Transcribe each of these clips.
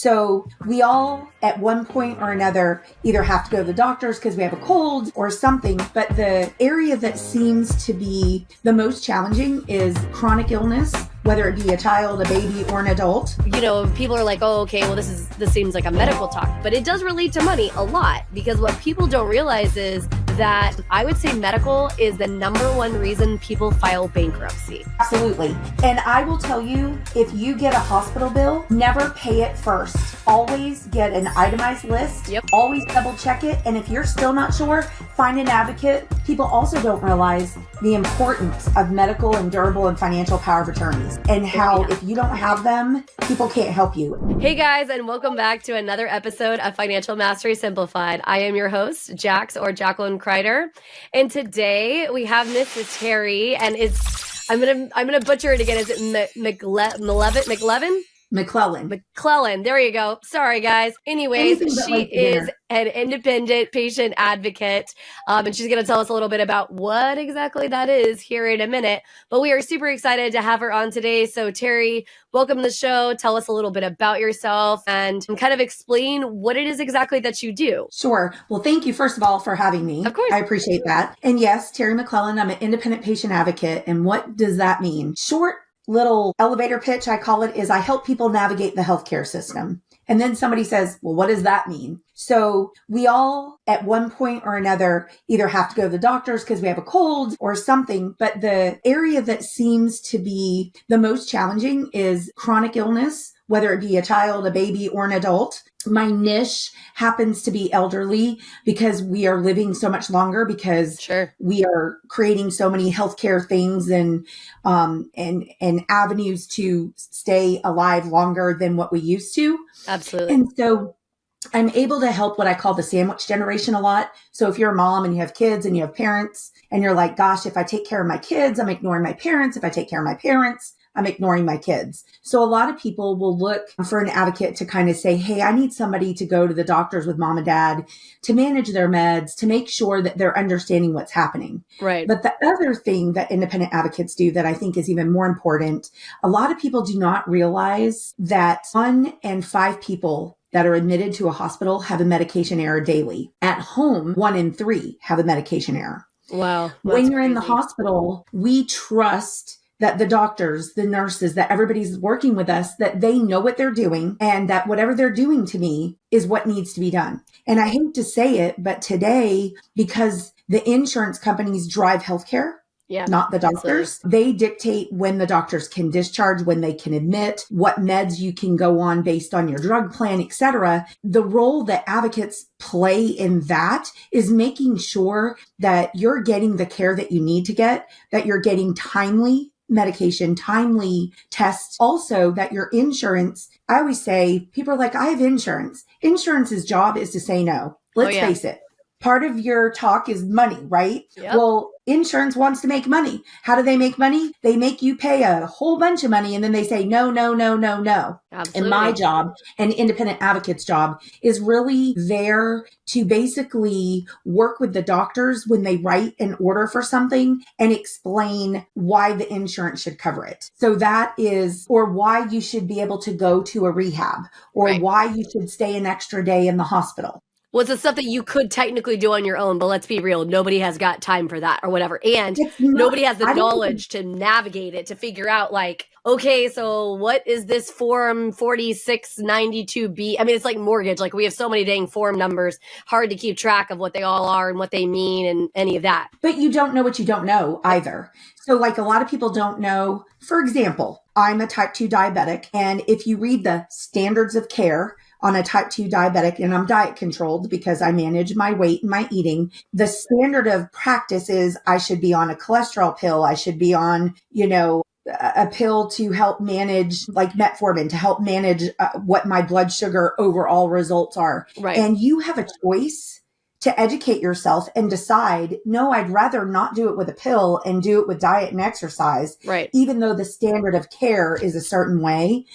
So we all, at one point or another, either have to go to the doctors because we have a cold or something. But the area that seems to be the most challenging is chronic illness, whether it be a child, a baby, or an adult. You know, people are like, oh, okay, well, this seems like a medical talk, but it does relate to money a lot, because what people don't realize is that I would say medical is the number one reason people file bankruptcy. Absolutely. And I will tell you, if you get a hospital bill, never pay it first. Always get an itemized list. Yep. Always double check it. And if you're still not sure, find an advocate. People also don't realize the importance of medical and durable and financial power of attorneys, and how if you don't have them, people can't help you. Hey guys, and welcome back to another episode of Financial Mastery Simplified. I am your host, Jax or Jax Crider, and today we have Mrs. Terry, and I'm gonna butcher it again. Is it McLellan? McClellan. There you go. Sorry, guys. Anyways, she is an independent patient advocate, and she's going to tell us a little bit about what exactly that is here in a minute. But we are super excited to have her on today. So, Terry, welcome to the show. Tell us a little bit about yourself and kind of explain what it is exactly that you do. Sure. Well, thank you, first of all, for having me. Of course. I appreciate that. And yes, Terry McLellan, I'm an independent patient advocate. And what does that mean? Short little elevator pitch, I call it, is I help people navigate the healthcare system. And then somebody says, well, what does that mean? So we all, at one point or another, either have to go to the doctors because we have a cold or something. But the area that seems to be the most challenging is chronic illness, whether it be a child, a baby, or an adult. My niche happens to be elderly because we are living so much longer, because we are creating so many healthcare things and avenues to stay alive longer than what we used to. Absolutely. And so I'm able to help what I call the sandwich generation a lot. So if you're a mom and you have kids and you have parents and you're like, gosh, if I take care of my kids, I'm ignoring my parents. If I take care of my parents, I'm ignoring my kids. So a lot of people will look for an advocate to kind of say, hey, I need somebody to go to the doctors with mom and dad to manage their meds, to make sure that they're understanding what's happening. Right. But the other thing that independent advocates do that I think is even more important, a lot of people do not realize that 1 in 5 people that are admitted to a hospital have a medication error daily. At home, 1 in 3 have a medication error. Wow. When you're in the hospital, we trust that the doctors, the nurses, that everybody's working with us, that they know what they're doing, and that whatever they're doing to me is what needs to be done. And I hate to say it, but today, because the insurance companies drive healthcare, not the doctors, they dictate when the doctors can discharge, when they can admit, what meds you can go on based on your drug plan, etc. The role that advocates play in that is making sure that you're getting the care that you need to get, that you're getting timely medication, timely tests. Also, that your insurance, I always say, people are like, I have insurance. Insurance's job is to say no. Let's face it. Part of your talk is money, right? Yep. Well, insurance wants to make money. How do they make money? They make you pay a whole bunch of money, and then they say, no, no, no, no, no. Absolutely. And my job, and independent advocate's job, is really there to basically work with the doctors when they write an order for something and explain why the insurance should cover it. So that is, or why you should be able to go to a rehab, or why you should stay an extra day in the hospital. Well, it's the stuff that you could technically do on your own, but let's be real, nobody has got time for that or whatever. And nobody has the knowledge to navigate it, to figure out like, okay, so what is this form 4692B? I mean, it's like mortgage. Like we have so many dang form numbers, hard to keep track of what they all are and what they mean and any of that. But you don't know what you don't know either. So like a lot of people don't know, for example, I'm a type 2 diabetic. And if you read the standards of care on a type 2 diabetic, and I'm diet controlled because I manage my weight and my eating, the standard of practice is I should be on a cholesterol pill. I should be on, a pill to help manage, like metformin, to help manage what my blood sugar overall results are. Right. And you have a choice to educate yourself and decide, no, I'd rather not do it with a pill and do it with diet and exercise, even though the standard of care is a certain way.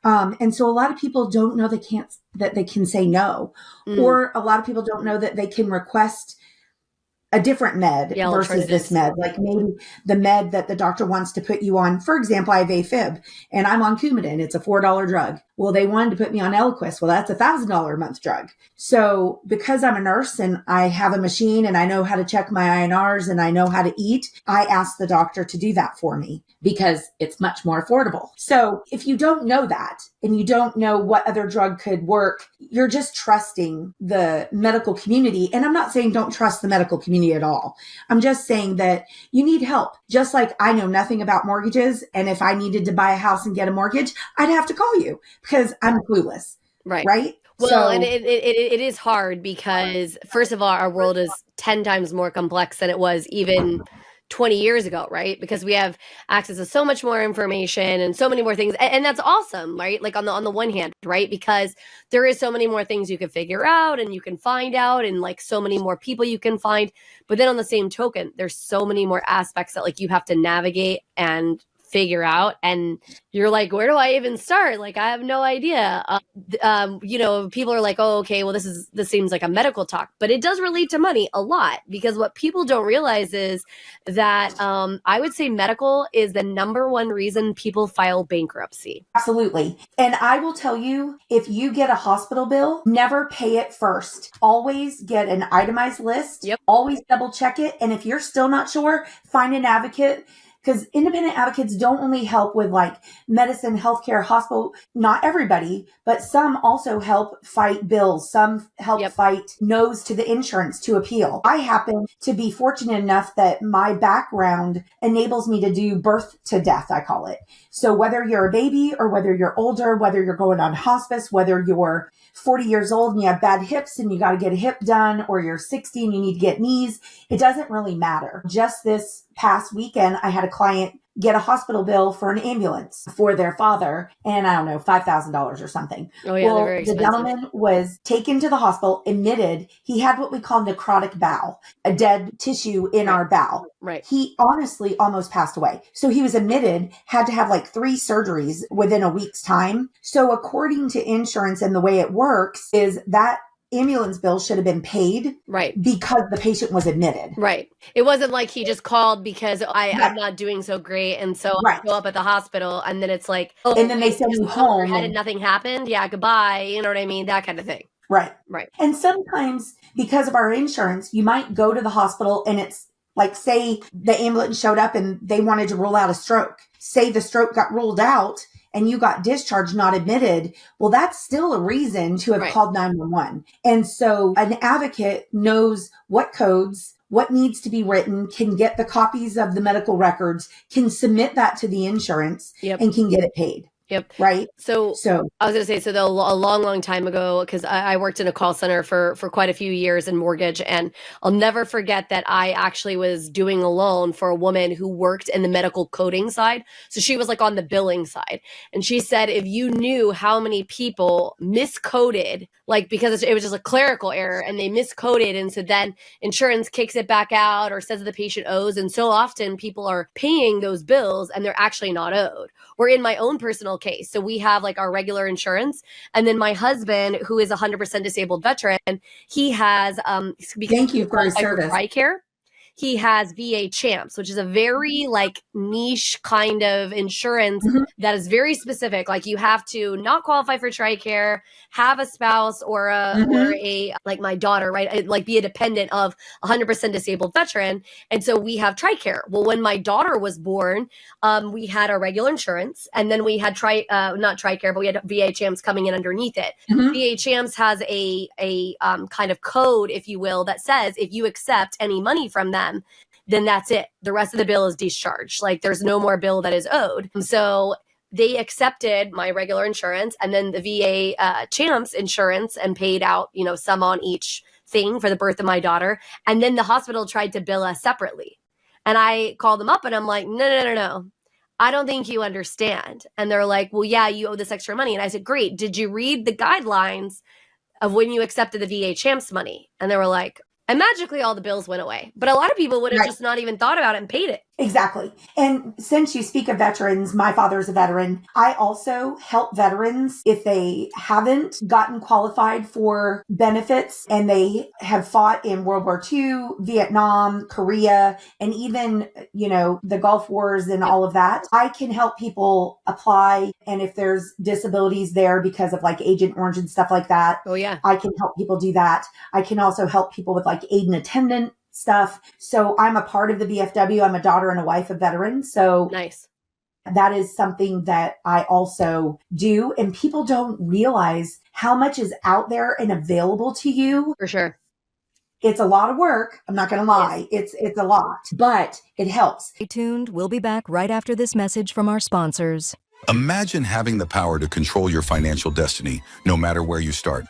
And so a lot of people don't know that they can say no, or a lot of people don't know that they can request a different med versus this med. Like maybe the med that the doctor wants to put you on. For example, I have AFib and I'm on Coumadin. It's a $4 drug. Well, they wanted to put me on Eliquis. Well, that's $1,000 a month drug. So because I'm a nurse and I have a machine and I know how to check my INRs and I know how to eat, I asked the doctor to do that for me because it's much more affordable. So if you don't know that and you don't know what other drug could work, you're just trusting the medical community. And I'm not saying don't trust the medical community at all. I'm just saying that you need help. Just like I know nothing about mortgages. And if I needed to buy a house and get a mortgage, I'd have to call you because I'm clueless. Right. Well, and it is hard because, first of all, our world is 10 times more complex than it was even 20 years ago, right? Because we have access to so much more information and so many more things. And that's awesome, right? Like on the one hand, right? Because there is so many more things you can figure out and you can find out and like so many more people you can find. But then on the same token, there's so many more aspects that like you have to navigate and figure out, and you're like, where do I even start? Like, I have no idea. People are like, oh, okay, well, this seems like a medical talk, but it does relate to money a lot, because what people don't realize is that I would say medical is the number one reason people file bankruptcy. Absolutely. And I will tell you, if you get a hospital bill, never pay it first. Always get an itemized list. Yep. Always double check it. And if you're still not sure, find an advocate. Because independent advocates don't only help with like medicine, healthcare, hospital, not everybody, but some also help fight bills. Some help fight no's to the insurance to appeal. I happen to be fortunate enough that my background enables me to do birth to death, I call it. So whether you're a baby or whether you're older, whether you're going on hospice, whether you're 40 years old and you have bad hips and you got to get a hip done, or you're 60 and you need to get knees, it doesn't really matter. Just this past weekend, I had a client get a hospital bill for an ambulance for their father, and I don't know, $5,000 or something. Oh yeah, well, they're very expensive. The gentleman was taken to the hospital, admitted. He had what we call necrotic bowel, a dead tissue in our bowel. Right. He honestly almost passed away. So he was admitted, had to have like 3 surgeries within a week's time. So according to insurance and the way it works is that ambulance bill should have been paid, right, because the patient was admitted. Right. It wasn't like he just called because I'm not doing so great, and so I go up at the hospital, and then it's like, oh, and then they send you home, and nothing happened. Yeah, goodbye. You know what I mean? That kind of thing. Right. Right. And sometimes because of our insurance, you might go to the hospital and it's like, say the ambulance showed up and they wanted to rule out a stroke. Say the stroke got ruled out and you got discharged, not admitted. Well, that's still a reason to have called 911. And so an advocate knows what codes, what needs to be written, can get the copies of the medical records, can submit that to the insurance, and can get it paid. Yep. Right. So I was going to say, a long time ago, because I worked in a call center for quite a few years in mortgage. And I'll never forget that I actually was doing a loan for a woman who worked in the medical coding side. So she was like on the billing side. And she said, if you knew how many people miscoded, like because it was just a clerical error and they miscoded. And so then insurance kicks it back out or says the patient owes. And so often people are paying those bills and they're actually not owed. Or in my own personal case. So we have like our regular insurance. And then my husband, who is 100% disabled veteran, he has, thank you for his service. TRICARE. He has VA Champs, which is a very like niche kind of insurance that is very specific. Like you have to not qualify for TRICARE, have a spouse or a like my daughter, right? Like be a dependent of 100% disabled veteran. And so we have TRICARE. Well, when my daughter was born, we had our regular insurance, and then we had not TRICARE, but we had VA Champs coming in underneath it. VA Champs has a kind of code, if you will, that says if you accept any money from them, then that's it. The rest of the bill is discharged. Like there's no more bill that is owed. So they accepted my regular insurance and then the VA Champs insurance and paid out, some on each thing for the birth of my daughter. And then the hospital tried to bill us separately. And I called them up and I'm like, no. I don't think you understand. And they're like, well, yeah, you owe this extra money. And I said, great. Did you read the guidelines of when you accepted the VA Champs money? And they were like, and magically all the bills went away. But a lot of people would have just not even thought about it and paid it. Exactly. And since you speak of veterans, my father's a veteran. I also help veterans if they haven't gotten qualified for benefits and they have fought in World War II, Vietnam, Korea, and even, the Gulf Wars and all of that. I can help people apply. And if there's disabilities there because of like Agent Orange and stuff like that, Oh, yeah. I can help people do that. I can also help people with like aid and attendant stuff. So I'm a part of the VFW. I'm a daughter and a wife of veterans. So nice. That is something that I also do. And people don't realize how much is out there and available to you. For sure. It's a lot of work. I'm not going to lie. Yes. It's a lot, but it helps. Stay tuned. We'll be back right after this message from our sponsors. Imagine having the power to control your financial destiny, no matter where you start.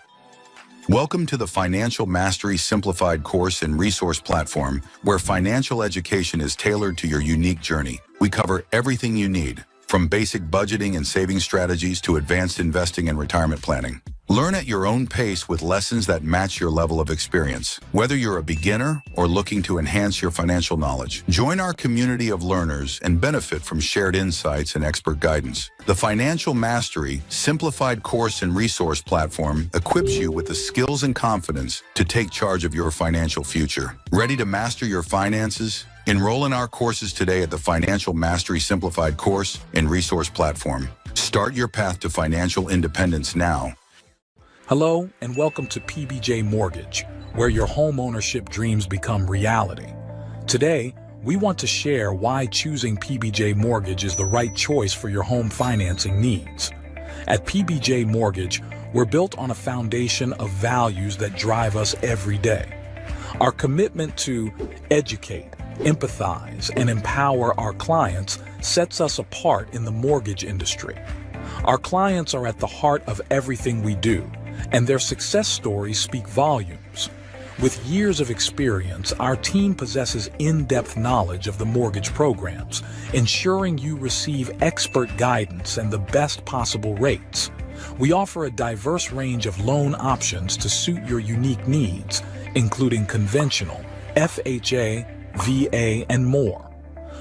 Welcome to the Financial Mastery Simplified course and resource platform, where financial education is tailored to your unique journey. We cover everything you need, from basic budgeting and saving strategies to advanced investing and retirement planning. Learn at your own pace with lessons that match your level of experience. Whether you're a beginner or looking to enhance your financial knowledge, join our community of learners and benefit from shared insights and expert guidance. The Financial Mastery Simplified course and resource platform equips you with the skills and confidence to take charge of your financial future. Ready to master your finances? Enroll in our courses today at the Financial Mastery Simplified course and resource platform. Start your path to financial independence now. Hello and welcome to PBJ Mortgage, where your home ownership dreams become reality. Today, we want to share why choosing PBJ Mortgage is the right choice for your home financing needs. At PBJ Mortgage, we're built on a foundation of values that drive us every day. Our commitment to educate, empathize, and empower our clients sets us apart in the mortgage industry. Our clients are at the heart of everything we do, and their success stories speak volumes. With years of experience, our team possesses in-depth knowledge of the mortgage programs, ensuring you receive expert guidance and the best possible rates. We offer a diverse range of loan options to suit your unique needs, including conventional, FHA, VA, and more.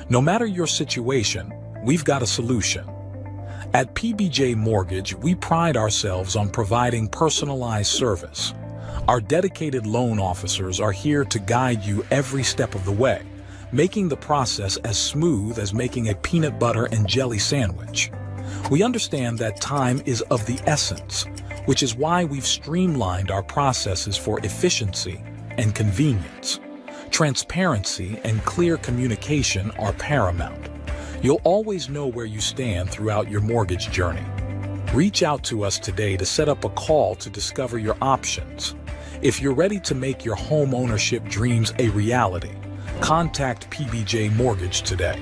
No matter your situation, we've got a solution. At PBJ Mortgage, we pride ourselves on providing personalized service. Our dedicated loan officers are here to guide you every step of the way, making the process as smooth as making a peanut butter and jelly sandwich. We understand that time is of the essence, which is why we've streamlined our processes for efficiency and convenience. Transparency and clear communication are paramount. You'll always know where you stand throughout your mortgage journey. Reach out to us today to set up a call to discover your options. If you're ready to make your home ownership dreams a reality, contact PBJ Mortgage today.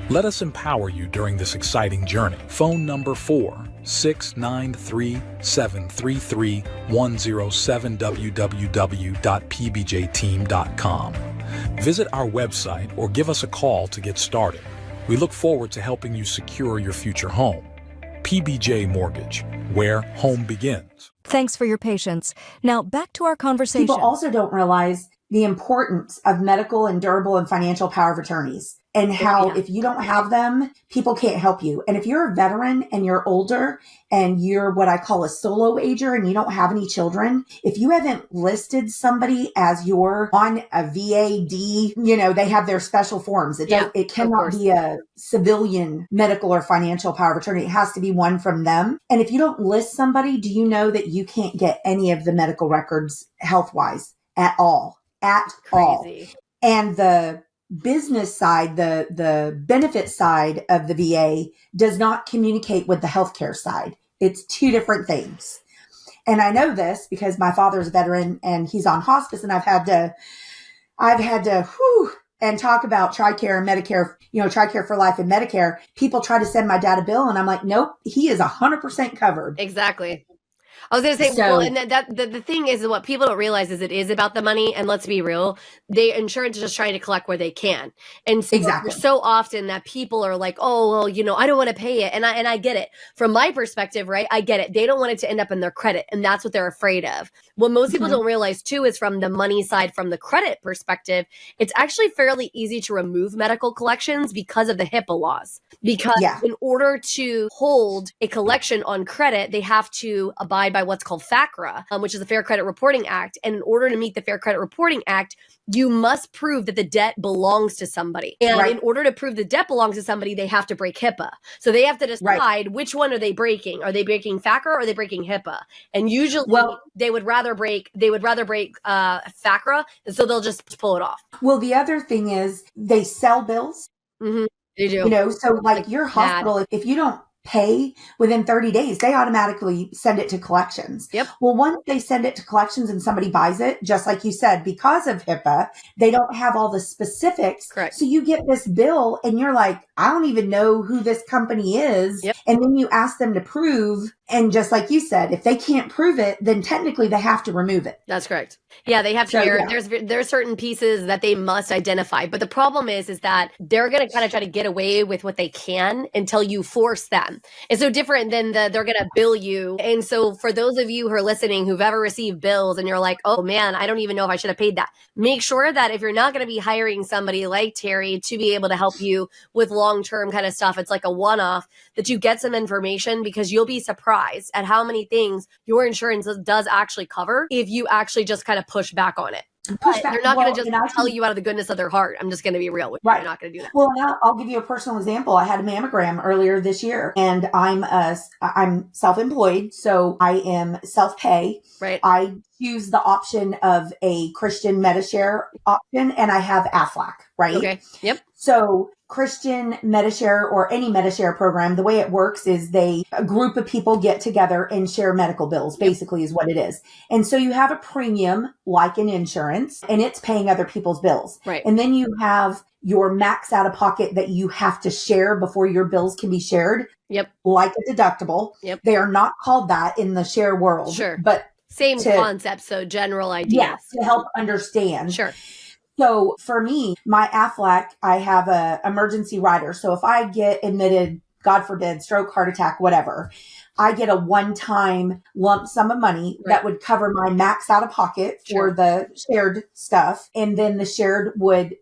Let us empower you during this exciting journey. Phone number 4-693-733-107 www.pbjteam.com. Visit our website or give us a call to get started. We look forward to helping you secure your future home. PBJ Mortgage, where home begins. Thanks for your patience. Now back to our conversation. People also don't realize the importance of medical and durable and financial power of attorneys, and how if you don't have them, people can't help you. And if you're a veteran and you're older and you're what I call a solo ager and you don't have any children, if you haven't listed somebody as you're on a VAD, they have their special forms. It cannot be a civilian medical or financial power of attorney. It has to be one from them. And if you don't list somebody, do you know that you can't get any of the medical records health-wise at all? At all. And the business side, the benefit side of the VA does not communicate with the healthcare side. It's two different things. And I know this because my father's a veteran and he's on hospice, and I've had to and talk about TRICARE and Medicare, TRICARE for Life and Medicare. People try to send my dad a bill and I'm like, nope, he is 100% covered. Exactly. I was going to say, So- well, and the thing is what people don't realize is it is about the money. And let's be real, insurance is just trying to collect where they can. And so Exactly. so often that people are like, oh, well, I don't want to pay it. And I get it. From my perspective, right? I get it. They don't want it to end up in their credit. And that's what they're afraid of. What most people don't realize too is from the money side, from the credit perspective, it's actually fairly easy to remove medical collections because of the HIPAA laws. Because in order to hold a collection on credit, they have to abide by what's called FACRA, which is the Fair Credit Reporting Act. And in order to meet the Fair Credit Reporting Act, you must prove that the debt belongs to somebody. And in order to prove the debt belongs to somebody, they have to break HIPAA. So they have to decide which one are they breaking. Are they breaking FACRA or are they breaking HIPAA? And usually they would rather break FACRA, and so they'll just pull it off. Well, the other thing is they sell bills. Mm-hmm. They do. So like your hospital, if you don't pay within 30 days, they automatically send it to collections. Yep. Well, once they send it to collections and somebody buys it, just like you said, because of HIPAA, they don't have all the specifics. Correct. So you get this bill and you're like, I don't even know who this company is. Yep. And then you ask them to prove. And just like you said, if they can't prove it, then technically they have to remove it. That's correct. Yeah, they have to. There's certain pieces that they must identify. But the problem is that they're going to kind of try to get away with what they can until you force them. It's so different than they're going to bill you. And so for those of you who are listening who've ever received bills and you're like, oh man, I don't even know if I should have paid that. Make sure that if you're not going to be hiring somebody like Terry to be able to help you with long-term kind of stuff, it's like a one-off, that you get some information, because you'll be surprised at how many things your insurance does actually cover if you actually just kind of push back on it. They're not going to just tell you out of the goodness of their heart. I'm just going to be real with you. They're not going to do that. Well, now I'll give you a personal example. I had a mammogram earlier this year, and I'm self-employed, so I am self-pay. Right. I choose the option of a Christian Medishare option, and I have Aflac, right? Okay. Yep. So Christian Medishare or any Medishare program, the way it works is a group of people get together and share medical bills, basically is what it is. And so you have a premium like an insurance, and it's paying other people's bills. Right. And then you have your max out of pocket that you have to share before your bills can be shared. Yep. Like a deductible. Yep. They are not called that in the share world. Sure. But same concept. So general ideas. Yeah, to help understand. Sure. So for me, my Aflac, I have a emergency rider. So if I get admitted, God forbid, stroke, heart attack, whatever, I get a one-time lump sum of money that would cover my max out of pocket for the shared stuff. And then the shared would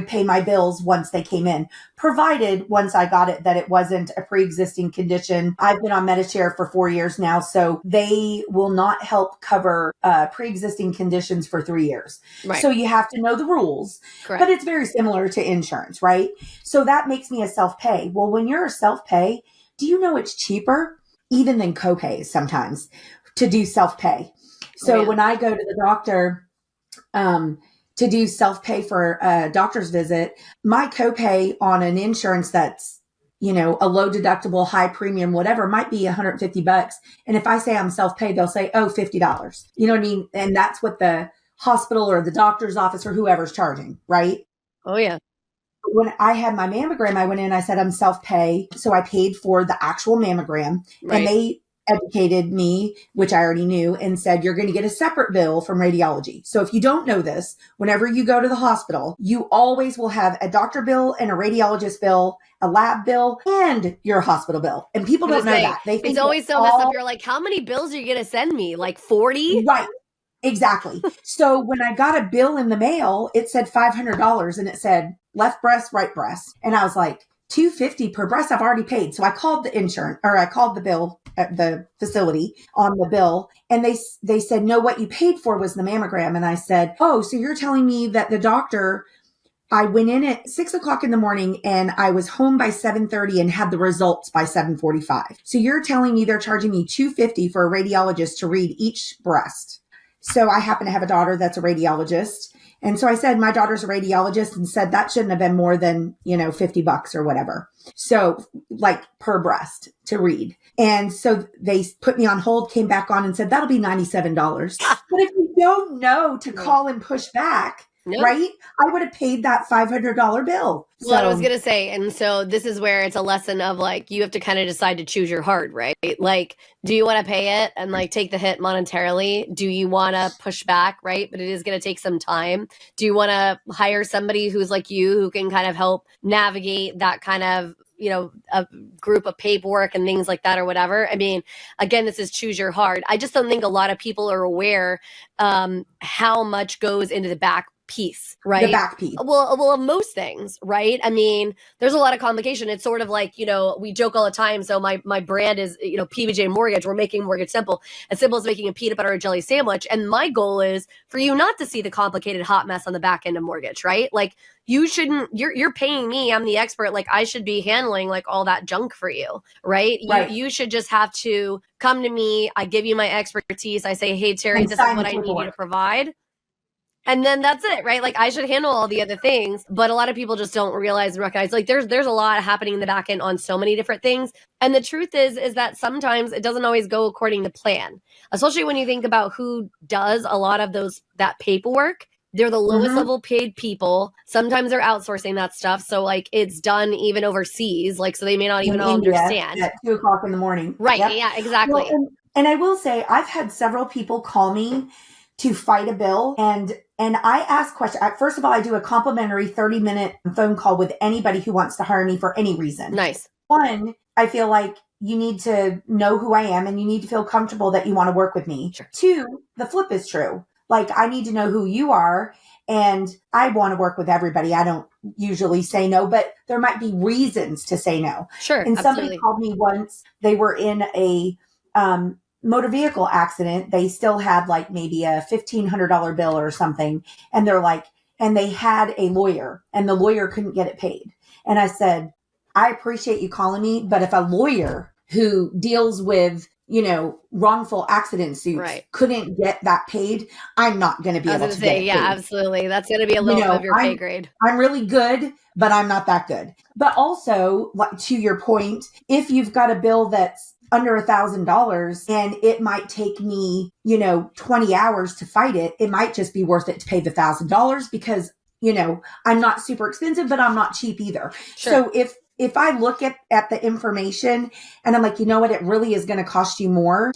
pay my bills once they came in, provided once I got it that it wasn't a pre-existing condition. I've been on Medishare for 4 years now, so they will not help cover pre-existing conditions for 3 years. Right. So you have to know the rules. Correct. But it's very similar to insurance, right? So that makes me a self-pay. Well, when you're a self-pay, do you know it's cheaper even than copays sometimes to do self-pay? So when I go to the doctor, to do self-pay for a doctor's visit, my copay on an insurance that's, a low deductible, high premium, whatever, might be $150. And if I say I'm self-pay, they'll say, oh, $50. You know what I mean? And that's what the hospital or the doctor's office or whoever's charging, right? Oh, yeah. When I had my mammogram, I went in, I said, I'm self-pay. So I paid for the actual mammogram, and they educated me, which I already knew, and said, you're going to get a separate bill from radiology. So if you don't know this, whenever you go to the hospital, you always will have a doctor bill and a radiologist bill, a lab bill, and your hospital bill. And people don't know that. They think it's always so messed up. You're like, how many bills are you going to send me? Like 40? Right. Exactly. So when I got a bill in the mail, it said $500 and it said left breast, right breast. And I was like, $250 per breast I've already paid. So I called the insurance, or I called the bill at the facility on the bill. And they said, no, what you paid for was the mammogram. And I said, oh, so you're telling me that the doctor, I went in at 6:00 in the morning and I was home by 7:30 and had the results by 7:45. So you're telling me they're charging me $250 for a radiologist to read each breast. So I happen to have a daughter that's a radiologist. And so I said, my daughter's a radiologist, and said that shouldn't have been more than, $50 or whatever. So like per breast to read. And so they put me on hold, came back on and said, that'll be $97. But if you don't know to call and push back, No. right? I would have paid that $500 bill. Well, I was going to say, and so this is where it's a lesson of like, you have to kind of decide to choose your heart, right? Like, do you want to pay it and like take the hit monetarily? Do you want to push back, right? But it is going to take some time. Do you want to hire somebody who's like you, who can kind of help navigate that kind of, you know, a group of paperwork and things like that or whatever? I mean, again, this is choose your heart. I just don't think a lot of people are aware how much goes into the back piece, right? The back piece. Well, of most things, right? I mean, there's a lot of complication. It's sort of like, you know, we joke all the time. So my brand is, you know, PBJ Mortgage. We're making mortgage simple. As simple as making a peanut butter and jelly sandwich. And my goal is for you not to see the complicated hot mess on the back end of mortgage, right? Like you shouldn't, you're paying me, I'm the expert. Like I should be handling like all that junk for you, right? Right. You should just have to come to me. I give you my expertise. I say, hey, Terry, this is what I need you to provide. And then that's it, right? Like I should handle all the other things, but a lot of people just don't realize and recognize like there's a lot happening in the back end on so many different things. And the truth is that sometimes it doesn't always go according to plan, especially when you think about who does a lot of that paperwork. They're the lowest level paid people. Sometimes they're outsourcing that stuff. So like it's done even overseas. Like, so they may not even understand. At 2:00 in the morning. Right. Yep. Yeah, exactly. Well, and I will say I've had several people call me to fight a bill. And I ask questions. First of all, I do a complimentary 30-minute phone call with anybody who wants to hire me for any reason. Nice. One, I feel like you need to know who I am and you need to feel comfortable that you want to work with me. Sure. Two, the flip is true. Like I need to know who you are and I want to work with everybody. I don't usually say no, but there might be reasons to say no. Sure. And somebody called me once. They were in a motor vehicle accident. They still had like maybe a $1,500 bill or something. And they're like, and they had a lawyer and the lawyer couldn't get it paid. And I said, I appreciate you calling me, but if a lawyer who deals with, you know, wrongful accident suits couldn't get that paid, I'm not going to be able to get it paid. Yeah, absolutely. That's going to be a little bit of your pay grade. I'm really good, but I'm not that good. But also, like, to your point, if you've got a bill that's under $1,000 and it might take me, you know, 20 hours to fight it, it might just be worth it to pay the $1,000 because, you know, I'm not super expensive, but I'm not cheap either. Sure. So if I look at the information and I'm like, you know what, it really is going to cost you more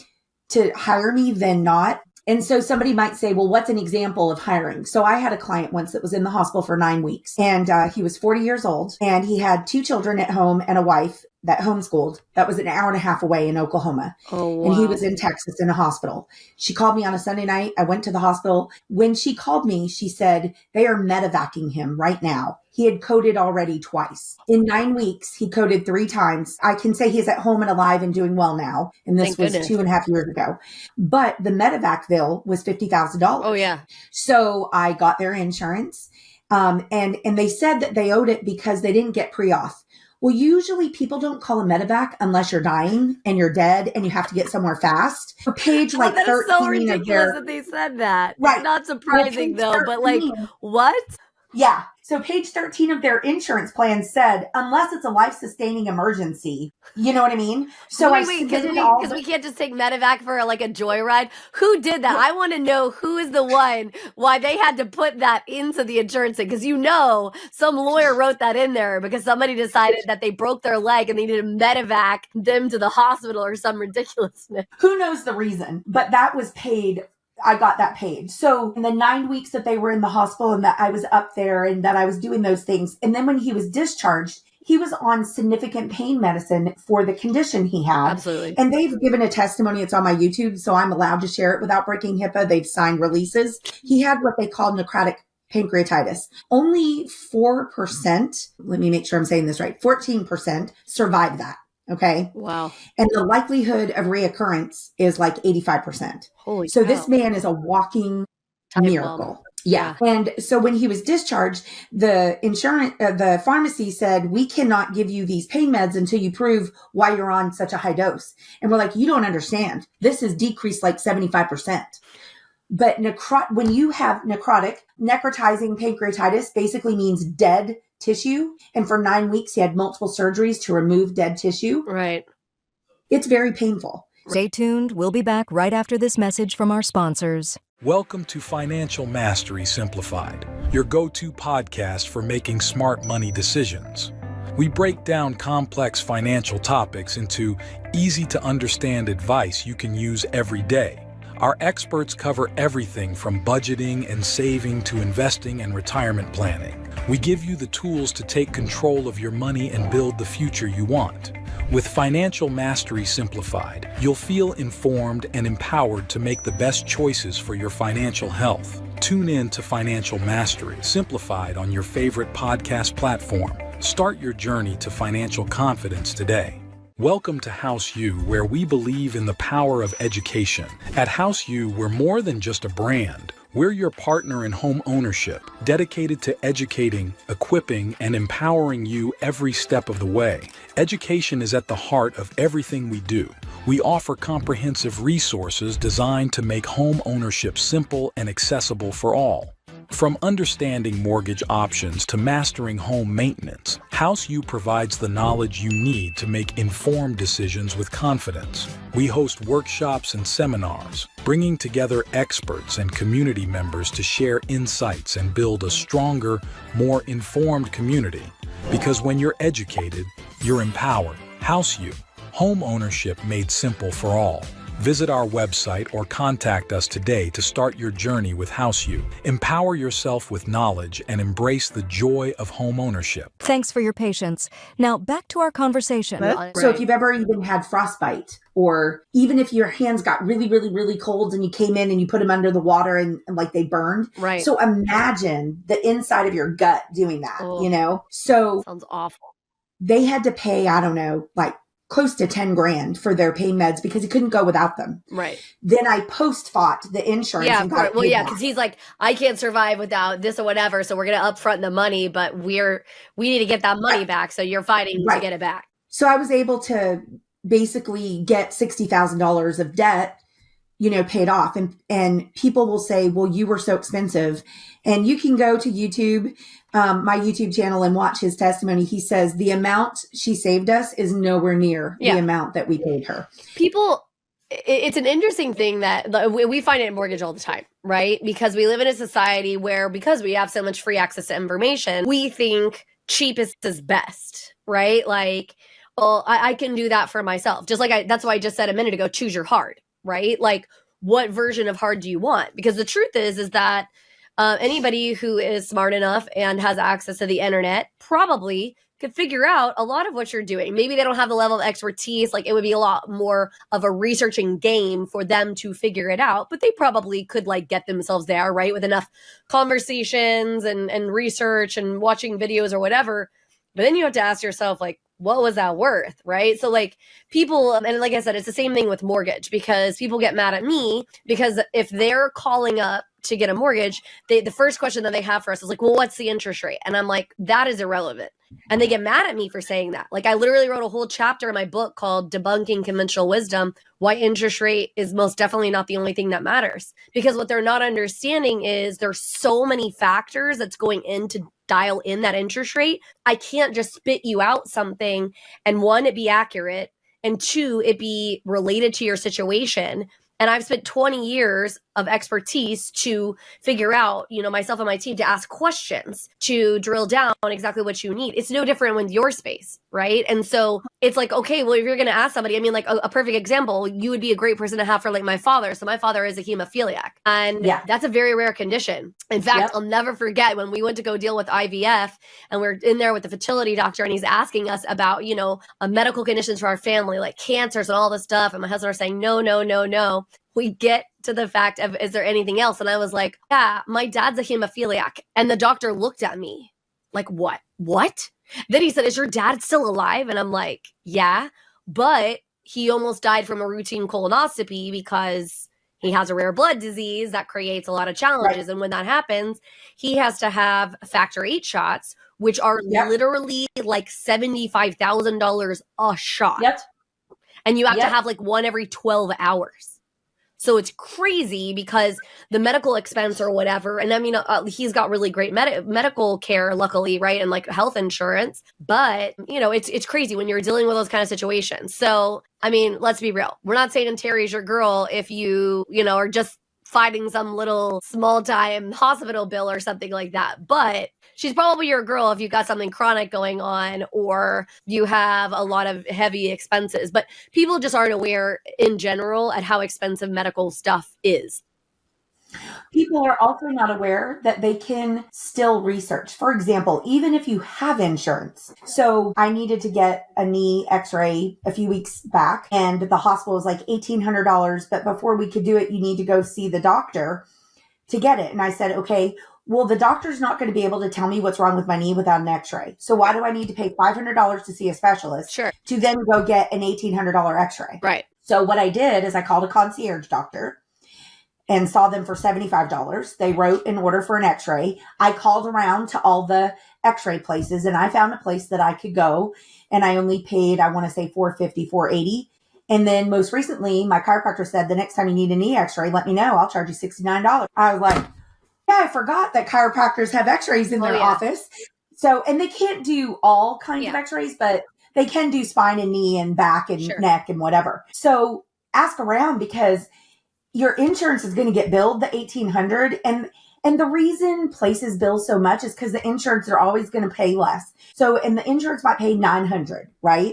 to hire me than not. And so somebody might say, well, what's an example of hiring? So I had a client once that was in the hospital for 9 weeks and he was 40 years old and he had 2 children at home and a wife that homeschooled. That was an hour and a half away in Oklahoma. Oh, wow. And he was in Texas in a hospital. She called me on a Sunday night. I went to the hospital. When she called me, she said, they are medevacing him right now. He had coded already twice. In 9 weeks, he coded 3 times. I can say he's at home and alive and doing well now. And this was 2.5 years ago. But the medevac bill was $50,000. Oh, yeah. So I got their insurance. And they said that they owed it because they didn't get pre-auth. Well, usually people don't call a medevac unless you're dying and you're dead and you have to get somewhere fast. For page like 13 that is so ridiculous that they said that. Right. It's not surprising though, but like, what? Yeah. So page 13 of their insurance plan said, unless it's a life-sustaining emergency. You know what I mean? So wait, because we can't just take medevac for like a joyride. Who did that? I want to know who is the one, why they had to put that into the insurance thing. Because you know, some lawyer wrote that in there because somebody decided that they broke their leg and they needed to medevac them to the hospital or some ridiculousness. Who knows the reason? But that was paid. I got that paid. So in the 9 weeks that they were in the hospital and that I was up there and that I was doing those things. And then when he was discharged, he was on significant pain medicine for the condition he had. Absolutely. And they've given a testimony. It's on my YouTube, so I'm allowed to share it without breaking HIPAA. They've signed releases. He had what they call necrotic pancreatitis. Only 4%, let me make sure I'm saying this right, 14% survived that. Okay. Wow. And the likelihood of reoccurrence is like 85%. Holy So cow. This man is a walking miracle. Yeah. And so when he was discharged, the the pharmacy said, we cannot give you these pain meds until you prove why you're on such a high dose. And we're like, you don't understand. This is decreased like 75%. But when you have necrotizing pancreatitis basically means dead tissue. And for 9 weeks, he had multiple surgeries to remove dead tissue. Right. It's very painful. Stay tuned. We'll be back right after this message from our sponsors. Welcome to Financial Mastery Simplified, your go-to podcast for making smart money decisions. We break down complex financial topics into easy-to-understand advice you can use every day. Our experts cover everything from budgeting and saving to investing and retirement planning. We give you the tools to take control of your money and build the future you want. With Financial Mastery Simplified, you'll feel informed and empowered to make the best choices for your financial health. Tune in to Financial Mastery Simplified on your favorite podcast platform. Start your journey to financial confidence today. Welcome to House U, where we believe in the power of education. At House U, we're more than just a brand. We're your partner in home ownership, dedicated to educating, equipping, and empowering you every step of the way. Education is at the heart of everything we do. We offer comprehensive resources designed to make home ownership simple and accessible for all. From understanding mortgage options to mastering home maintenance, House U provides the knowledge you need to make informed decisions with confidence. We host workshops and seminars, bringing together experts and community members to share insights and build a stronger, more informed community. Because when you're educated, you're empowered. House U, home ownership made simple for all. Visit our website or contact us today to start your journey with House U. Empower yourself with knowledge and embrace the joy of home ownership. Thanks for your patience. Now back to our conversation. So if you've ever even had frostbite, or even if your hands got really, really, really cold and you came in and you put them under the water and like they burned. Right. So imagine the inside of your gut doing that, Oh. So Sounds awful. they had to pay, I don't know, like close to 10 grand for their pain meds because he couldn't go without them. Right. Then I fought the insurance. Yeah, and of got course. it Well, paid yeah, back. because he's like, I can't survive without this or whatever, so we're gonna upfront the money, but we need to get that money back, so you're fighting to Right. get it back. So I was able to basically get $60,000 of debt, paid off. And people will say, well, you were so expensive. And you can go to YouTube, my YouTube channel, and watch his testimony. He says the amount she saved us is nowhere near the amount that we paid her. It's an interesting thing that we find it in mortgage all the time, right? Because we live in a society where, because we have so much free access to information, we think cheapest is best, right? Like, well, I can do that for myself. Just like that's why I just said a minute ago, choose your hard, right? Like, what version of hard do you want? Because the truth is that anybody who is smart enough and has access to the internet probably could figure out a lot of what you're doing. Maybe they don't have the level of expertise. Like, it would be a lot more of a researching game for them to figure it out, but they probably could like get themselves there, right? With enough conversations and research and watching videos or whatever. But then you have to ask yourself, like, what was that worth, right? So like people, and like I said, it's the same thing with mortgage, because people get mad at me because if they're calling up to get a mortgage, the first question that they have for us is like, well, what's the interest rate? And I'm like, that is irrelevant. And they get mad at me for saying that. Like, I literally wrote a whole chapter in my book called Debunking Conventional Wisdom, why interest rate is most definitely not the only thing that matters. Because what they're not understanding is there's so many factors that's going into dial in that interest rate. I can't just spit you out something and one, it be accurate, and two, it be related to your situation. And I've spent 20 years of expertise to figure out, myself and my team, to ask questions, to drill down on exactly what you need. It's no different with your space, right? And so it's like, okay, well, if you're going to ask somebody, I mean, like a perfect example, you would be a great person to have for like my father. So my father is a hemophiliac, and that's a very rare condition. In fact, I'll never forget when we went to go deal with IVF and we're in there with the fertility doctor and he's asking us about, medical conditions for our family, like cancers and all this stuff. And my husband are saying, no. We get to the fact of, is there anything else? And I was like, yeah, my dad's a hemophiliac. And the doctor looked at me like, what? Then he said, is your dad still alive? And I'm like, yeah, but he almost died from a routine colonoscopy because he has a rare blood disease that creates a lot of challenges. Right. And when that happens, he has to have factor 8 shots, which are literally like $75,000 a shot. Yep. And you have to have like one every 12 hours. So it's crazy because the medical expense or whatever, and I mean, he's got really great medical care, luckily, right? And like health insurance, but it's crazy when you're dealing with those kind of situations. So, I mean, let's be real. We're not saying Terry's your girl if you are just fighting some little small time hospital bill or something like that. But she's probably your girl if you got something chronic going on or you have a lot of heavy expenses. But people just aren't aware in general at how expensive medical stuff is. People are also not aware that they can still research. For example, even if you have insurance. So I needed to get a knee x-ray a few weeks back and the hospital was like $1,800. But before we could do it, you need to go see the doctor to get it. And I said, okay, well, the doctor's not going to be able to tell me what's wrong with my knee without an x-ray. So why do I need to pay $500 to see a specialist to then go get an $1,800 x-ray? Right. So what I did is I called a concierge doctor and saw them for $75. They wrote an order for an x-ray. I called around to all the x-ray places and I found a place that I could go and I only paid, I want to say $450, $480. And then most recently, my chiropractor said, the next time you need a knee x-ray, let me know. I'll charge you $69. I was like, yeah, I forgot that chiropractors have x-rays in their office. So, and they can't do all kinds of x-rays, but they can do spine and knee and back and neck and whatever. So ask around because your insurance is going to get billed the $1,800. And the reason places bill so much is because the insurance are always going to pay less. So, and the insurance might pay $900, right?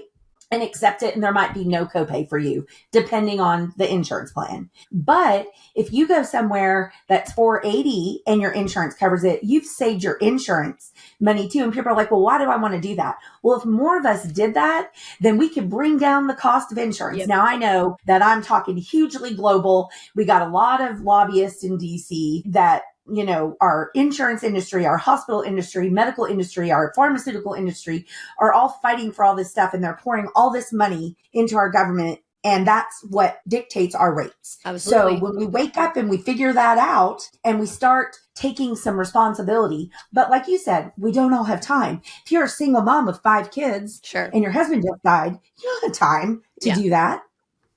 And accept it. And there might be no copay for you depending on the insurance plan. But if you go somewhere that's $480 and your insurance covers it, you've saved your insurance money too. And people are like, well, why do I want to do that? Well, if more of us did that, then we could bring down the cost of insurance. Yep. Now I know that I'm talking hugely global. We got a lot of lobbyists in DC that, you know, our insurance industry, our hospital industry, medical industry, our pharmaceutical industry are all fighting for all this stuff. And they're pouring all this money into our government. And that's what dictates our rates. Absolutely. So when we wake up and we figure that out and we start taking some responsibility, but like you said, we don't all have time. If you're a single mom with 5 kids and your husband just died, you don't have time to do that.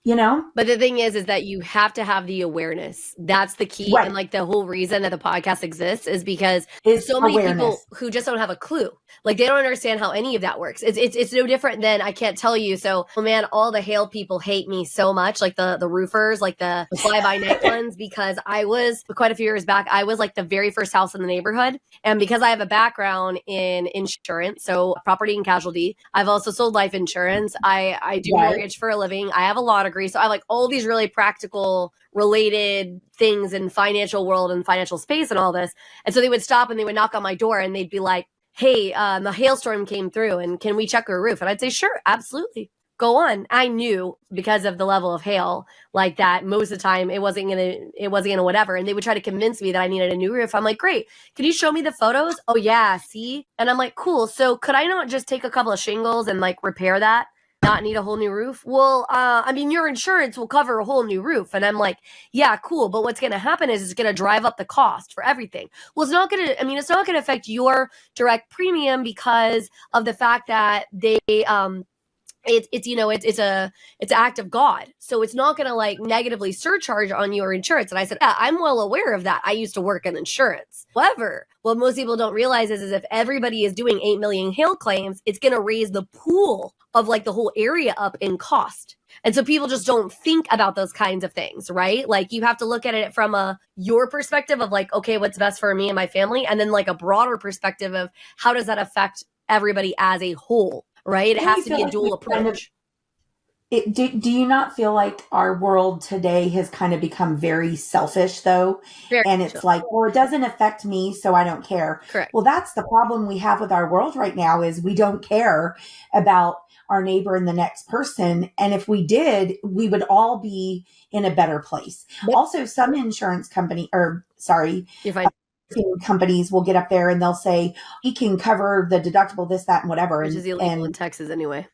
You know? But the thing is that you have to have the awareness. That's the key. Right. And like the whole reason that the podcast exists is because there's so many people who just don't have a clue. Like they don't understand how any of that works. It's no different than I can't tell you. So, man, all the hail people hate me so much. Like the roofers, like the fly-by-night ones, because I was quite a few years back, I was like the very first house in the neighborhood. And because I have a background in insurance, so property and casualty, I've also sold life insurance. I do mortgage for a living. I have a law degree. So I have like all these really practical related things in financial world and financial space and all this. And so they would stop and they would knock on my door and they'd be like, hey, the hailstorm came through and can we check your roof? And I'd say, sure, absolutely. Go on. I knew because of the level of hail like that, most of the time it wasn't gonna whatever. And they would try to convince me that I needed a new roof. I'm like, great. Can you show me the photos? Oh yeah, see? And I'm like, cool. So could I not just take a couple of shingles and like repair that? Not need a whole new roof? Well, I mean, your insurance will cover a whole new roof. And I'm like, yeah, cool. But what's going to happen is it's going to drive up the cost for everything. Well, it's not going to affect your direct premium because of the fact that they, it's an act of God. So it's not going to like negatively surcharge on your insurance. And I said, yeah, I'm well aware of that. I used to work in insurance. However, what most people don't realize is if everybody is doing 8 million hail claims, it's going to raise the pool of like the whole area up in cost. And so people just don't think about those kinds of things, right? Like you have to look at it from your perspective of like, okay, what's best for me and my family? And then like a broader perspective of how does that affect everybody as a whole, right? It has to be a dual approach. Do you not feel like our world today has kind of become very selfish though? And it's like, well, it doesn't affect me, so I don't care. Correct. Well, that's the problem we have with our world right now is we don't care about our neighbor and the next person. And if we did, we would all be in a better place. Yep. Also, some insurance companies will get up there and they'll say, he can cover the deductible, this, that, and whatever. Which is illegal in Texas anyway.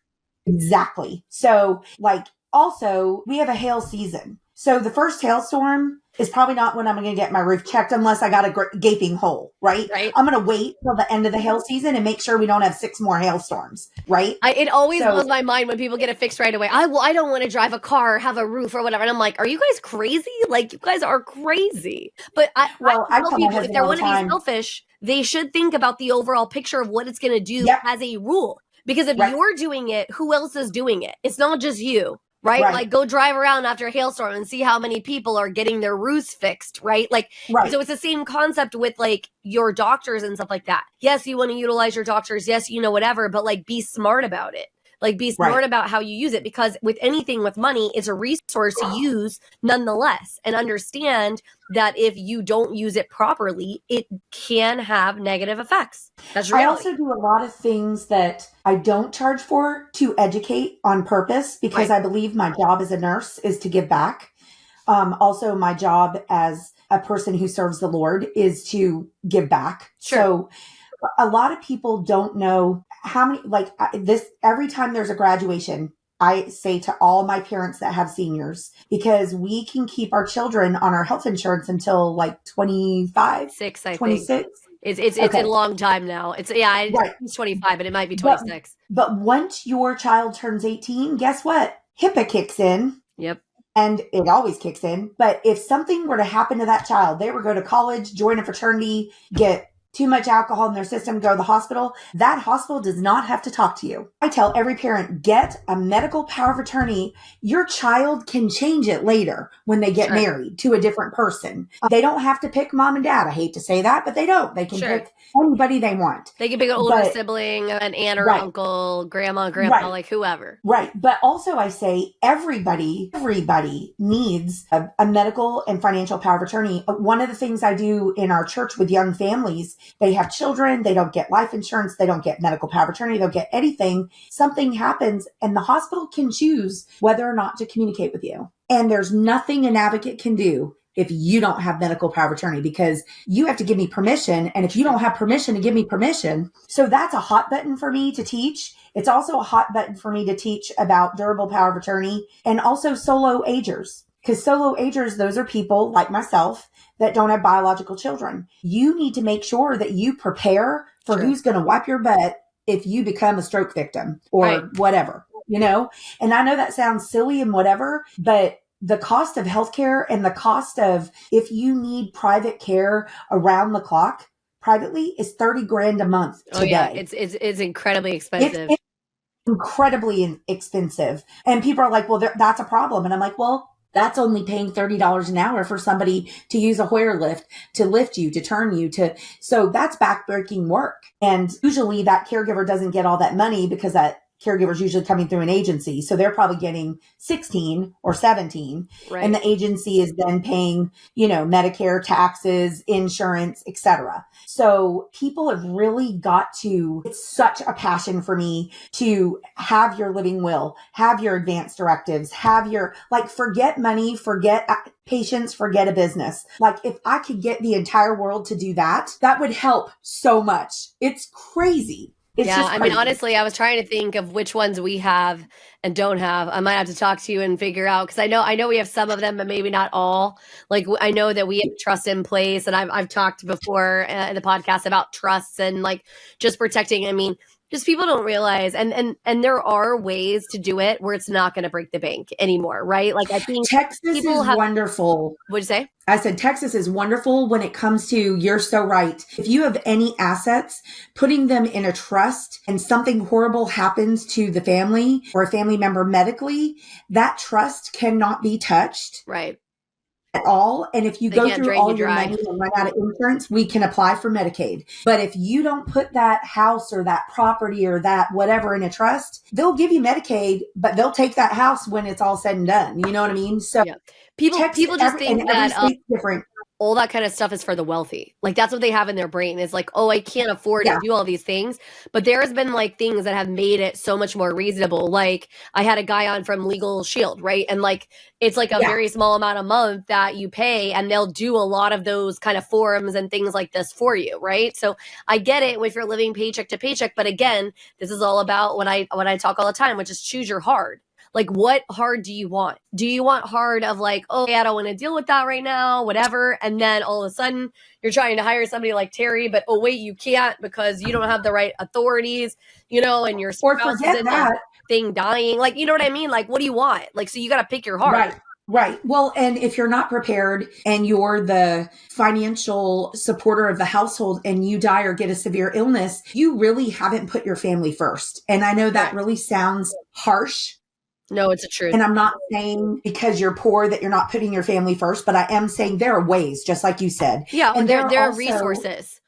Exactly. So like also we have a hail season. So the first hailstorm is probably not when I'm going to get my roof checked unless I got a gaping hole, right? I'm going to wait till the end of the hail season and make sure we don't have 6 more hailstorms, right? It always blows my mind when people get it fixed right away. I don't want to drive a car or have a roof or whatever. And I'm like, are you guys crazy? Like you guys are crazy. But I tell people if they want to be selfish, they should think about the overall picture of what it's going to do as a rule. Because if you're doing it, who else is doing it? It's not just you. right? Right. Like go drive around after a hailstorm and see how many people are getting their roofs fixed, right? Like, Right. so it's the same concept with like your doctors and stuff like that. Yes, you want to utilize your doctors. Yes, whatever, but like be smart about it. Like be smart Right. about how you use it, because with anything with money, it's a resource to use nonetheless, and understand that if you don't use it properly, it can have negative effects. That's reality. I also do a lot of things that I don't charge for to educate on purpose, because Right. I believe my job as a nurse is to give back. Also, my job as a person who serves the Lord is to give back. Sure. So a lot of people don't know how many, like this, every time there's a graduation, I say to all my parents that have seniors, because we can keep our children on our health insurance until like 25, 6, I 26. think. It's Okay. a long time now. It's Right. it's 25, but it might be 26. But once your child turns 18, guess what? HIPAA kicks in. Yep. And it always kicks in. But if something were to happen to that child, they would go to college, join a fraternity, get too much alcohol in their system, go to the hospital, that hospital does not have to talk to you. I tell every parent, get a medical power of attorney. Your child can change it later when they get Sure. married to a different person. They don't have to pick mom and dad. I hate to say that, but they don't. They can Sure. pick anybody they want. They can pick an older But- sibling, an aunt or Right. uncle, grandma, grandpa, Right. like whoever. Right. But also I say everybody needs a medical and financial power of attorney. One of the things I do in our church with young families, they have children, they don't get life insurance, they don't get medical power of attorney, they don't get anything. Something happens and the hospital can choose whether or not to communicate with you. And there's nothing an advocate can do if you don't have medical power of attorney, because you have to give me permission. And if you don't have permission to give me permission, so that's a hot button for me to teach. It's also a hot button for me to teach about durable power of attorney and also solo agers. Because solo agers, those are people like myself that don't have biological children. You need to make sure that you prepare for Sure. who's going to wipe your butt if you become a stroke victim or Right. whatever, And I know that sounds silly and whatever, but the cost of healthcare and the cost of if you need private care around the clock privately is $30,000 a month today. Oh yeah, it's incredibly expensive. It's incredibly expensive. And people are like, well, that's a problem. And I'm like, well, that's only paying $30 an hour for somebody to use a Hoyer lift, to lift you, to turn you so that's backbreaking work. And usually that caregiver doesn't get all that money because that caregiver's usually coming through an agency. So they're probably getting 16 or 17. Right. And the agency is then paying, Medicare, taxes, insurance, etc. So people have really it's such a passion for me to have your living will, have your advance directives, forget money, forget patients, forget a business. Like if I could get the entire world to do that, that would help so much. It's crazy. It's yeah, just I mean, crazy. honestly, I was trying to think of which ones we have and don't have. I might have to talk to you and figure out, because I know we have some of them, but maybe not all. Like I know that we have trust in place, and I've talked before in the podcast about trusts and like just protecting. I mean, just people don't realize, and there are ways to do it where it's not going to break the bank anymore, right? Like I think Texas is wonderful. What'd you say? I said Texas is wonderful when it comes to, you're so right. If you have any assets, putting them in a trust and something horrible happens to the family or a family member medically, that trust cannot be touched. Right. At all. And if you They go can't through drain all you your dry. money and run out of insurance, we can apply for Medicaid. But if you don't put that house or that property or that whatever in a trust, they'll give you Medicaid, but they'll take that house when it's all said and done. You know what I mean? So Yeah. People just think every that state's different. all that kind of stuff is for the wealthy. Like that's what they have in their brain is like, oh, I can't afford to do all these things. But there has been like things that have made it so much more reasonable. Like I had a guy on from Legal Shield, right? And like, it's like a very small amount a month that you pay, and they'll do a lot of those kind of forums and things like this for you, right? So I get it if you're living paycheck to paycheck. But again, this is all about what I talk all the time, which is choose your hard. Like, what hard do you want? Do you want hard of like, oh, I don't want to deal with that right now, whatever. And then all of a sudden you're trying to hire somebody like Terry, but oh, wait, you can't because you don't have the right authorities, and your spouse is in that thing dying. Like, you know what I mean? Like, what do you want? Like, so you got to pick your heart. Right. Well, and if you're not prepared and you're the financial supporter of the household and you die or get a severe illness, you really haven't put your family first. And I know that really sounds harsh. No, it's a truth. And I'm not saying because you're poor that you're not putting your family first, but I am saying there are ways, just like you said. Yeah, And there are also resources.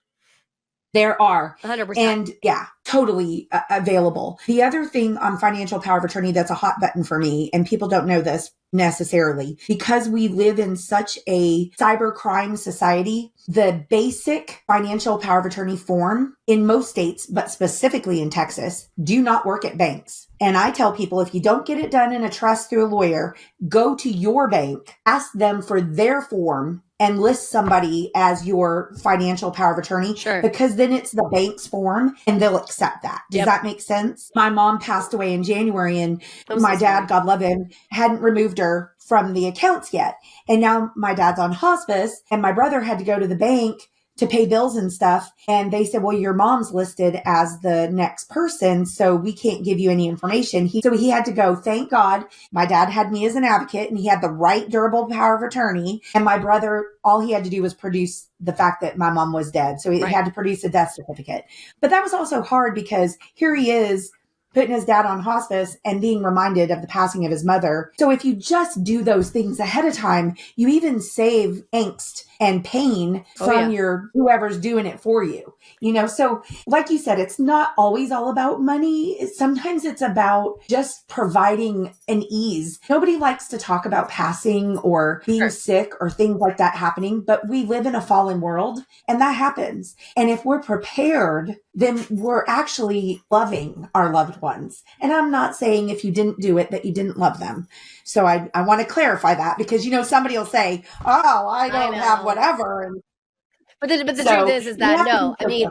There are. 100%. And yeah, totally available. The other thing on financial power of attorney that's a hot button for me, and people don't know this necessarily, because we live in such a cyber crime society, the basic financial power of attorney form in most states, but specifically in Texas, do not work at banks. And I tell people, if you don't get it done in a trust through a lawyer, go to your bank, ask them for their form, and list somebody as your financial power of attorney, Sure. because then it's the bank's form and they'll accept that. Does that make sense? My mom passed away in January, and my dad, God love him, hadn't removed her from the accounts yet. And now my dad's on hospice, and my brother had to go to the bank to pay bills and stuff. And they said, well, your mom's listed as the next person, so we can't give you any information. So he had to go. Thank God my dad had me as an advocate, and he had the right durable power of attorney. And my brother, all he had to do was produce the fact that my mom was dead. So he had to produce a death certificate. But that was also hard, because here he is putting his dad on hospice and being reminded of the passing of his mother. So if you just do those things ahead of time, you even save angst and pain from your whoever's doing it for you. You know, so like you said, it's not always all about money. Sometimes it's about just providing an ease. Nobody likes to talk about passing or being sick or things like that happening, but we live in a fallen world, and that happens. And if we're prepared, then we're actually loving our loved ones. And I'm not saying if you didn't do it that you didn't love them. So I want to clarify that, because, you know, somebody will say, oh, I don't have whatever. And but the truth is that no, I mean,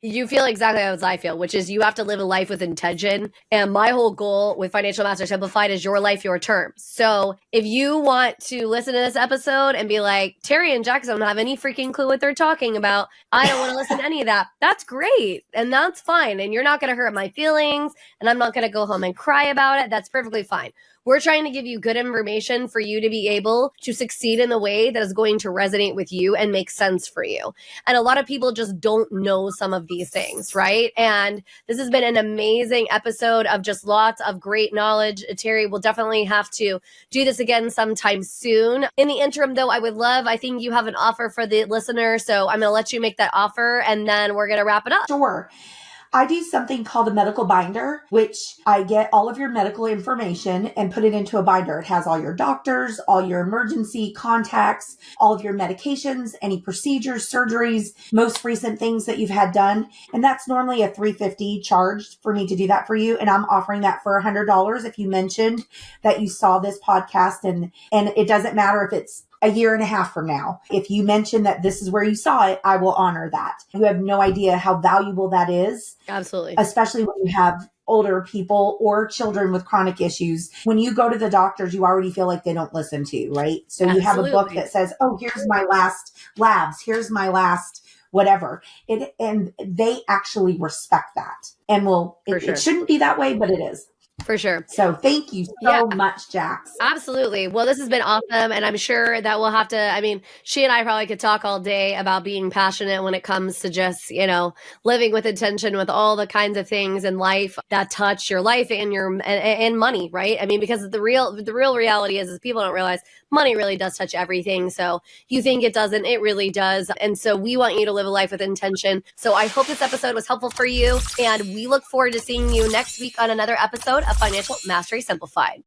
you feel exactly as I feel, which is you have to live a life with intention. And my whole goal with Financial Mastery Simplified is your life, your terms. So if you want to listen to this episode and be like, Terry and Jackson don't have any freaking clue what they're talking about, I don't want to listen to any of that. That's great. And that's fine. And you're not going to hurt my feelings, and I'm not going to go home and cry about it. That's perfectly fine. We're trying to give you good information for you to be able to succeed in the way that is going to resonate with you and make sense for you. And a lot of people just don't know some of these things, right? And this has been an amazing episode of just lots of great knowledge. Terry, we'll definitely have to do this again sometime soon. In the interim, though, I think you have an offer for the listener. So I'm going to let you make that offer, and then we're going to wrap it up. Sure. I do something called a medical binder, which I get all of your medical information and put it into a binder. It has all your doctors, all your emergency contacts, all of your medications, any procedures, surgeries, most recent things that you've had done. And that's normally a $350 charge for me to do that for you. And I'm offering that for $100 if you mentioned that you saw this podcast. And it doesn't matter if it's a year and a half from now. If you mention that this is where you saw it, I will honor that. You have no idea how valuable that is. Absolutely. Especially when you have older people or children with chronic issues. When you go to the doctors, you already feel like they don't listen to you, right? So you have a book that says, oh, here's my last labs. Here's my last whatever. And they actually respect that. And it shouldn't be that way, but it is. For sure. So thank you so much, Jax. Absolutely. Well, this has been awesome. And I'm sure that we'll have to, I mean, she and I probably could talk all day about being passionate when it comes to just, you know, living with intention with all the kinds of things in life that touch your life and and money, right? I mean, because the real reality is people don't realize money really does touch everything. So you think it doesn't, it really does. And so we want you to live a life with intention. So I hope this episode was helpful for you. And we look forward to seeing you next week on another episode of Financial Mastery Simplified.